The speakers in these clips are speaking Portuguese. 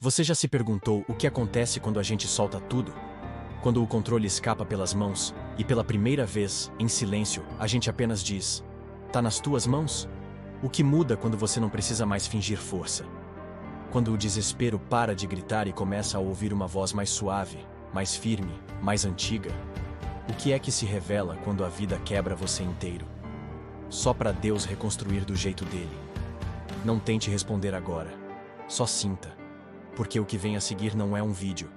Você já se perguntou o que acontece quando a gente solta tudo? Quando o controle escapa pelas mãos, e pela primeira vez, em silêncio, a gente apenas diz: "Tá nas tuas mãos?" O que muda quando você não precisa mais fingir força? Quando o desespero para de gritar e começa a ouvir uma voz mais suave, mais firme, mais antiga? O que é que se revela quando a vida quebra você inteiro? Só para Deus reconstruir do jeito dele. Não tente responder agora. Só sinta. Porque o que vem a seguir não é um vídeo,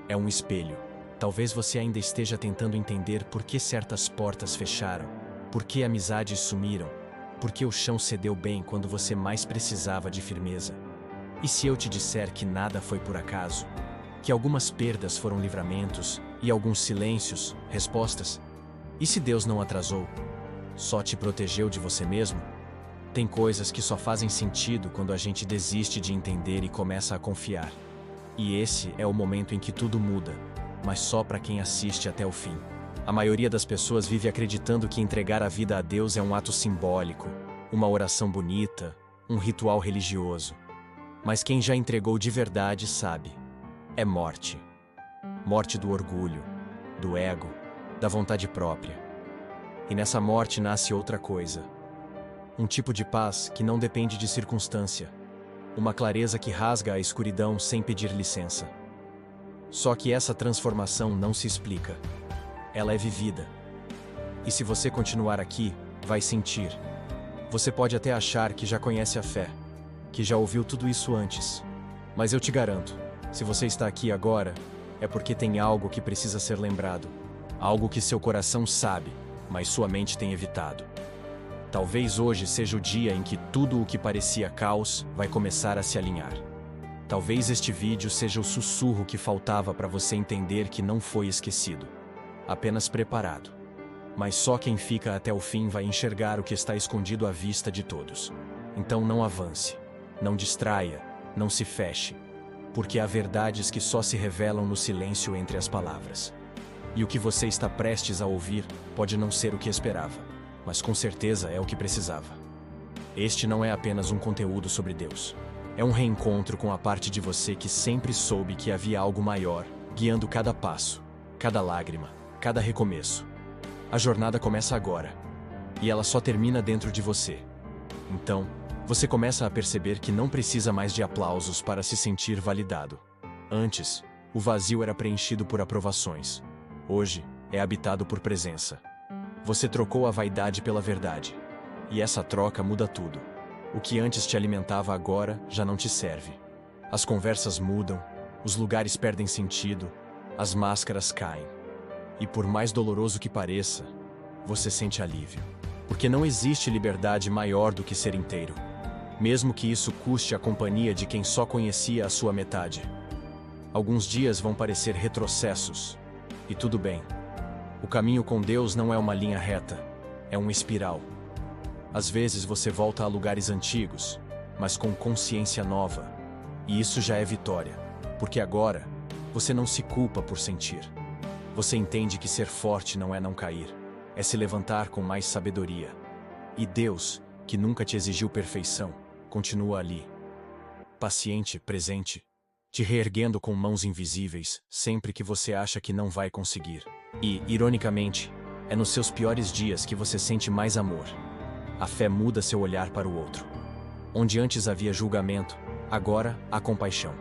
é um espelho. Talvez você ainda esteja tentando entender por que certas portas fecharam, por que amizades sumiram, por que o chão cedeu bem quando você mais precisava de firmeza. E se eu te disser que nada foi por acaso? Que algumas perdas foram livramentos, e alguns silêncios, respostas? E se Deus não atrasou? Só te protegeu de você mesmo? Tem coisas que só fazem sentido quando a gente desiste de entender e começa a confiar. E esse é o momento em que tudo muda, mas só para quem assiste até o fim. A maioria das pessoas vive acreditando que entregar a vida a Deus é um ato simbólico, uma oração bonita, um ritual religioso. Mas quem já entregou de verdade sabe. É morte. Morte do orgulho, do ego, da vontade própria. E nessa morte nasce outra coisa. Um tipo de paz que não depende de circunstância. Uma clareza que rasga a escuridão sem pedir licença. Só que essa transformação não se explica. Ela é vivida. E se você continuar aqui, vai sentir. Você pode até achar que já conhece a fé, que já ouviu tudo isso antes. Mas eu te garanto, se você está aqui agora, é porque tem algo que precisa ser lembrado. Algo que seu coração sabe, mas sua mente tem evitado. Talvez hoje seja o dia em que tudo o que parecia caos vai começar a se alinhar. Talvez este vídeo seja o sussurro que faltava para você entender que não foi esquecido, apenas preparado. Mas só quem fica até o fim vai enxergar o que está escondido à vista de todos. Então não avance, não distraia, não se feche, porque há verdades que só se revelam no silêncio entre as palavras. E o que você está prestes a ouvir pode não ser o que esperava, mas com certeza é o que precisava. Este não é apenas um conteúdo sobre Deus. É um reencontro com a parte de você que sempre soube que havia algo maior, guiando cada passo, cada lágrima, cada recomeço. A jornada começa agora, e ela só termina dentro de você. Então, você começa a perceber que não precisa mais de aplausos para se sentir validado. Antes, o vazio era preenchido por aprovações. Hoje, é habitado por presença. Você trocou a vaidade pela verdade. E essa troca muda tudo. O que antes te alimentava agora já não te serve. As conversas mudam, os lugares perdem sentido, as máscaras caem. E por mais doloroso que pareça, você sente alívio. Porque não existe liberdade maior do que ser inteiro. Mesmo que isso custe a companhia de quem só conhecia a sua metade. Alguns dias vão parecer retrocessos. E tudo bem. O caminho com Deus não é uma linha reta, é uma espiral. Às vezes você volta a lugares antigos, mas com consciência nova. E isso já é vitória, porque agora você não se culpa por sentir. Você entende que ser forte não é não cair, é se levantar com mais sabedoria. E Deus, que nunca te exigiu perfeição, continua ali. Paciente, presente, te reerguendo com mãos invisíveis, sempre que você acha que não vai conseguir. E, ironicamente, é nos seus piores dias que você sente mais amor. A fé muda seu olhar para o outro. Onde antes havia julgamento, agora há compaixão.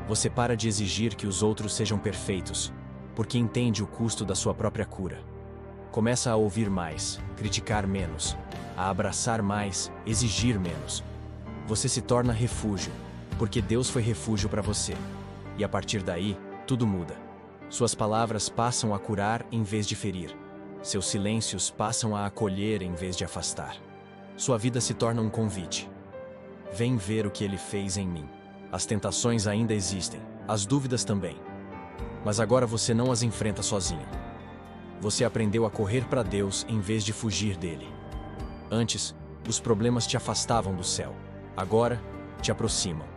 Você para de exigir que os outros sejam perfeitos, porque entende o custo da sua própria cura. Começa a ouvir mais, criticar menos, a abraçar mais, exigir menos. Você se torna refúgio, porque Deus foi refúgio para você. E a partir daí, tudo muda. Suas palavras passam a curar em vez de ferir. Seus silêncios passam a acolher em vez de afastar. Sua vida se torna um convite. Vem ver o que Ele fez em mim. As tentações ainda existem, as dúvidas também. Mas agora você não as enfrenta sozinho. Você aprendeu a correr para Deus em vez de fugir dele. Antes, os problemas te afastavam do céu. Agora, te aproximam.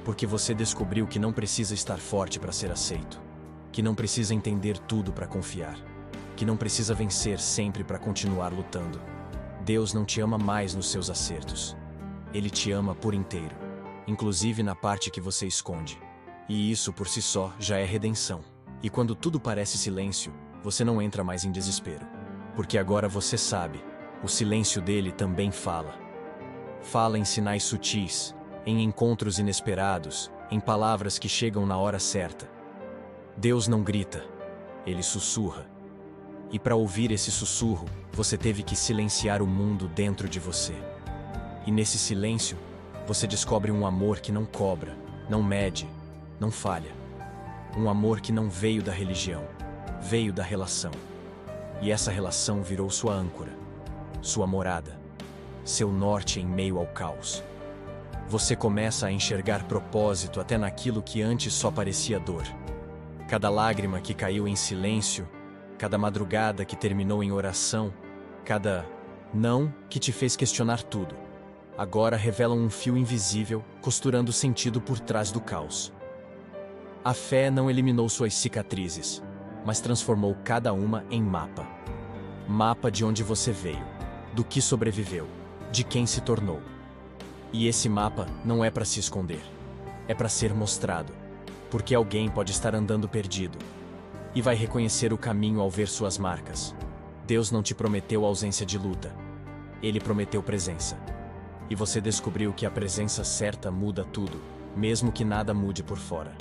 Porque você descobriu que não precisa estar forte para ser aceito. Que não precisa entender tudo para confiar. Que não precisa vencer sempre para continuar lutando. Deus não te ama mais nos seus acertos. Ele te ama por inteiro. inclusive na parte que você esconde. E isso por si só já é redenção. E quando tudo parece silêncio, você não entra mais em desespero. Porque agora você sabe, o silêncio dele também fala. Fala em sinais sutis, em encontros inesperados, em palavras que chegam na hora certa. Deus não grita, ele sussurra. E para ouvir esse sussurro, você teve que silenciar o mundo dentro de você. E nesse silêncio, você descobre um amor que não cobra, não mede, não falha. Um amor que não veio da religião, veio da relação. E essa relação virou sua âncora, sua morada, seu norte em meio ao caos. Você começa a enxergar propósito até naquilo que antes só parecia dor. Cada lágrima que caiu em silêncio, cada madrugada que terminou em oração, cada não que te fez questionar tudo, agora revelam um fio invisível costurando sentido por trás do caos. A fé não eliminou suas cicatrizes, mas transformou cada uma em mapa. Mapa de onde você veio, do que sobreviveu, de quem se tornou. E esse mapa não é para se esconder, é para ser mostrado, porque alguém pode estar andando perdido e vai reconhecer o caminho ao ver suas marcas. Deus não te prometeu ausência de luta, ele prometeu presença. E você descobriu que a presença certa muda tudo, mesmo que nada mude por fora.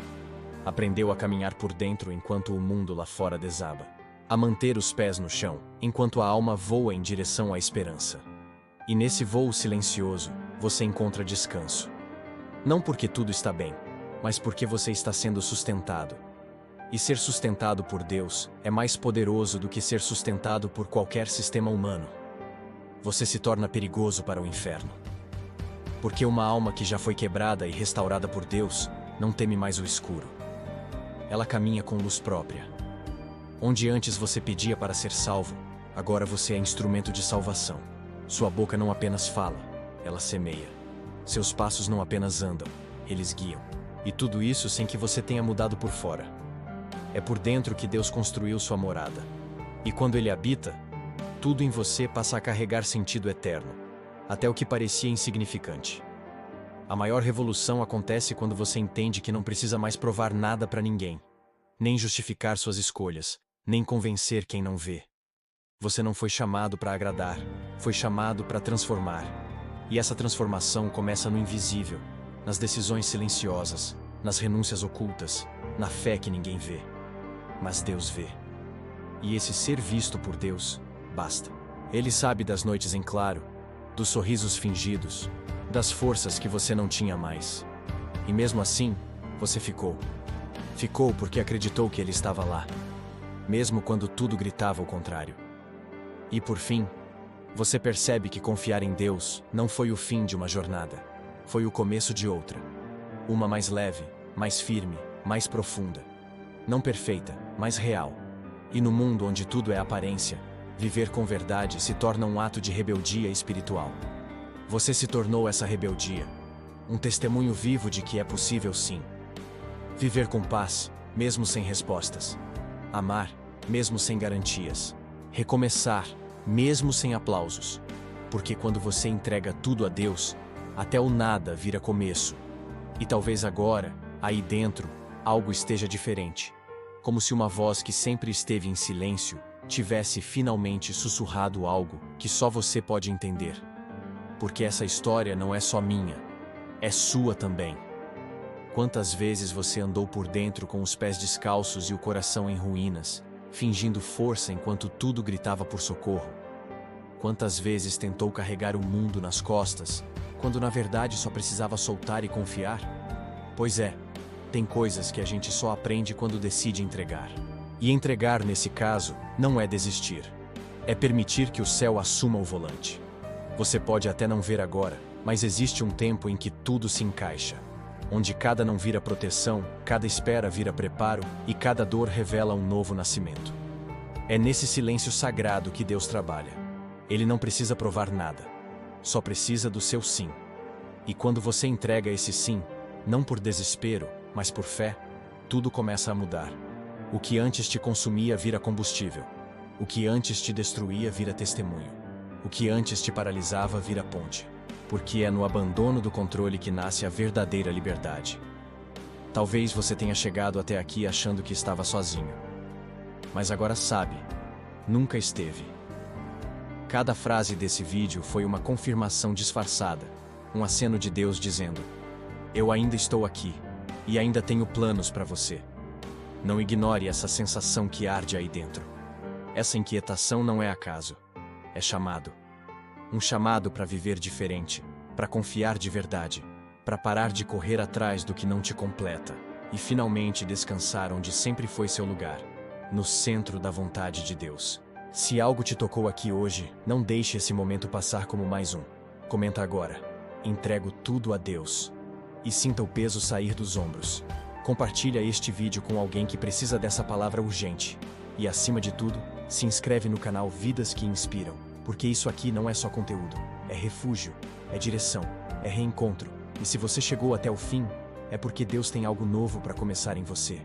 Aprendeu a caminhar por dentro enquanto o mundo lá fora desaba. A manter os pés no chão, enquanto a alma voa em direção à esperança. E nesse voo silencioso, você encontra descanso. Não porque tudo está bem, mas porque você está sendo sustentado. E ser sustentado por Deus é mais poderoso do que ser sustentado por qualquer sistema humano. Você se torna perigoso para o inferno. Porque uma alma que já foi quebrada e restaurada por Deus não teme mais o escuro. Ela caminha com luz própria. Onde antes você pedia para ser salvo, agora você é instrumento de salvação. Sua boca não apenas fala, ela semeia. Seus passos não apenas andam, eles guiam. E tudo isso sem que você tenha mudado por fora. É por dentro que Deus construiu sua morada. E quando Ele habita, tudo em você passa a carregar sentido eterno, até o que parecia insignificante. A maior revolução acontece quando você entende que não precisa mais provar nada para ninguém, nem justificar suas escolhas, nem convencer quem não vê. Você não foi chamado para agradar, foi chamado para transformar. E essa transformação começa no invisível, nas decisões silenciosas, nas renúncias ocultas, na fé que ninguém vê. Mas Deus vê. E esse ser visto por Deus, basta. Ele sabe das noites em claro, dos sorrisos fingidos, das forças que você não tinha mais. E mesmo assim, você ficou. Ficou porque acreditou que Ele estava lá, mesmo quando tudo gritava o contrário. E por fim, você percebe que confiar em Deus não foi o fim de uma jornada, foi o começo de outra. Uma mais leve, mais firme, mais profunda. Não perfeita, mas real. E no mundo onde tudo é aparência, viver com verdade se torna um ato de rebeldia espiritual. Você se tornou essa rebeldia, um testemunho vivo de que é possível sim. Viver com paz, mesmo sem respostas. Amar, mesmo sem garantias. Recomeçar, mesmo sem aplausos. Porque quando você entrega tudo a Deus, até o nada vira começo. E talvez agora, aí dentro, algo esteja diferente. Como se uma voz que sempre esteve em silêncio tivesse finalmente sussurrado algo que só você pode entender. Porque essa história não é só minha, é sua também. Quantas vezes você andou por dentro com os pés descalços e o coração em ruínas, fingindo força enquanto tudo gritava por socorro? Quantas vezes tentou carregar o mundo nas costas, quando na verdade só precisava soltar e confiar? Pois é, tem coisas que a gente só aprende quando decide entregar. E entregar, nesse caso, não é desistir. É permitir que o céu assuma o volante. Você pode até não ver agora, mas existe um tempo em que tudo se encaixa. Onde cada não vira proteção, cada espera vira preparo e cada dor revela um novo nascimento. É nesse silêncio sagrado que Deus trabalha. Ele não precisa provar nada. Só precisa do seu sim. E quando você entrega esse sim, não por desespero, mas por fé, tudo começa a mudar. O que antes te consumia vira combustível. O que antes te destruía vira testemunho. O que antes te paralisava vira ponte. porque é no abandono do controle que nasce a verdadeira liberdade. Talvez você tenha chegado até aqui achando que estava sozinho. Mas agora sabe, nunca esteve. Cada frase desse vídeo foi uma confirmação disfarçada, um aceno de Deus dizendo: eu ainda estou aqui, e ainda tenho planos para você. Não ignore essa sensação que arde aí dentro. Essa inquietação não é acaso, é chamado. Um chamado para viver diferente, para confiar de verdade, para parar de correr atrás do que não te completa, e finalmente descansar onde sempre foi seu lugar, no centro da vontade de Deus. Se algo te tocou aqui hoje, não deixe esse momento passar como mais um. Comenta agora: entrego tudo a Deus. E sinta o peso sair dos ombros. Compartilha este vídeo com alguém que precisa dessa palavra urgente. E acima de tudo, se inscreve no canal Vidas que Inspiram, porque isso aqui não é só conteúdo, é refúgio, é direção, é reencontro. E se você chegou até o fim, é porque Deus tem algo novo para começar em você.